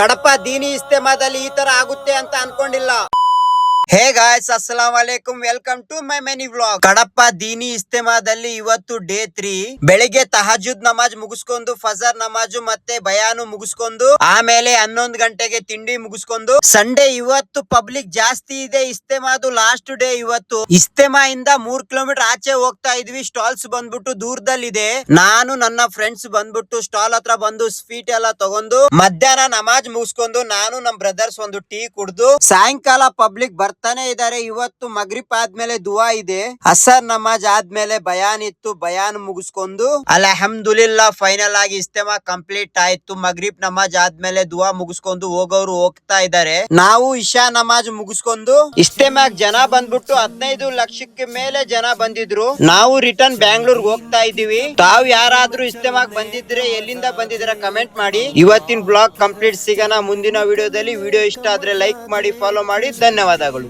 ಕಡಪ ದೀನಿ ಇಸ್ತೆಮಾದಲ್ಲಿ ಈ ತರ ಆಗುತ್ತೆ ಅಂತ ಅನ್ಕೊಂಡಿಲ್ಲ. ಹೇ ಗಾಯ್ಸ್, ಅಸ್ಸಲಾಂ ವಲೈಕುಂ, welcome to my mini vlog. Kadapa ದೀನಿ ಇಸ್ತೆಮಾದಲ್ಲಿ ಇವತ್ತು ಡೇ 3. ಬೆಳಿಗ್ಗೆ ತಹಜುದ್ ನಮಾಜ್ ಮುಗಿಸ್ಕೊಂಡು ಫಜರ್ ನಮಾಜು ಮತ್ತೆ ಬಯಾನು ಮುಗಿಸ್ಕೊಂಡು ಆಮೇಲೆ 11 ಗಂಟೆಗೆ ತಿಂಡಿ ಮುಗಿಸ್ಕೊಂಡು ಸಂಡೇ ಇವತ್ತು ಪಬ್ಲಿಕ್ ಜಾಸ್ತಿ ಇದೆ. ಇಸ್ತೆಮಾದು ಲಾಸ್ಟ್ ಡೇ ಇವತ್ತು. ಇಸ್ತೆಮಾ ಇಂದ 3 ಕಿಲೋಮೀಟರ್ ಆಚೆ ಹೋಗ್ತಾ ಇದ್ವಿ. ಸ್ಟಾಲ್ಸ್ ಬಂದ್ಬಿಟ್ಟು ದೂರದಲ್ಲಿದೆ. ನಾನು ನನ್ನ ಫ್ರೆಂಡ್ಸ್ ಬಂದ್ಬಿಟ್ಟು ಸ್ಟಾಲ್ ಹತ್ರ ಬಂದು ಸ್ವೀಟ್ ಎಲ್ಲ ತಗೊಂಡು ಮಧ್ಯಾಹ್ನ ನಮಾಜ್ ಮುಗಿಸ್ಕೊಂಡು ನಾನು ನಮ್ ಬ್ರದರ್ಸ್ ಒಂದು ಟೀ ಕುಡ್ದು ಸಾಯಂಕಾಲ ಪಬ್ಲಿಕ್ ಬರ್ತಾನೆ ಇದಾರೆ. ಇವತ್ತು ಮಗ್ರಿಬ್ ಆದ್ಮೇಲೆ ದುವಾ ಇದೆ, ಅಸರ್ ನಮಾಜ್ ಆದ್ಮೇಲೆ ಬಯಾನ್ ಇತ್ತು, ಬಯಾನ್ ಮುಗಿಸ್ಕೊಂಡು ಅಲ್ಹಮ್ದುಲಿಲ್ಲಾ ಫೈನಲ್ ಆಗಿ ಇಸ್ತೆಮಾ ಕಂಪ್ಲೀಟ್ ಆಯ್ತು. ಮಗ್ರಿಬ್ ನಮಾಜ್ ಆದ್ಮೇಲೆ ದುವಾ ಮುಗಿಸ್ಕೊಂಡು ಹೋಗೋರು ಹೋಗ್ತಾ ಇದಾರೆ. ನಾವು ಇಶಾ ನಮಾಜ್ ಮುಗಿಸ್ಕೊಂಡು ಇಸ್ತೆಮಾಗ್ ಜನ ಬಂದ್ಬಿಟ್ಟು 15 ಲಕ್ಷಕ್ಕೆ ಮೇಲೆ ಜನ ಬಂದಿದ್ರು. ನಾವು ರಿಟರ್ನ್ ಬ್ಯಾಂಗ್ಳೂರ್ ಹೋಗ್ತಾ ಇದೀವಿ. ತಾವ್ ಯಾರಾದ್ರೂ ಇಸ್ತೆಮಾಗ್ ಬಂದಿದ್ರೆ ಎಲ್ಲಿಂದ ಬಂದಿದ್ದೀರಾ ಕಮೆಂಟ್ ಮಾಡಿ. ಇವತ್ತಿನ ಬ್ಲಾಗ್ ಕಂಪ್ಲೀಟ್ ಸಿಗೋಣ ಮುಂದಿನ ವಿಡಿಯೋದಲ್ಲಿ. ವಿಡಿಯೋ ಇಷ್ಟ ಆದ್ರೆ ಲೈಕ್ ಮಾಡಿ, ಫಾಲೋ ಮಾಡಿ. ಧನ್ಯವಾದಗಳು.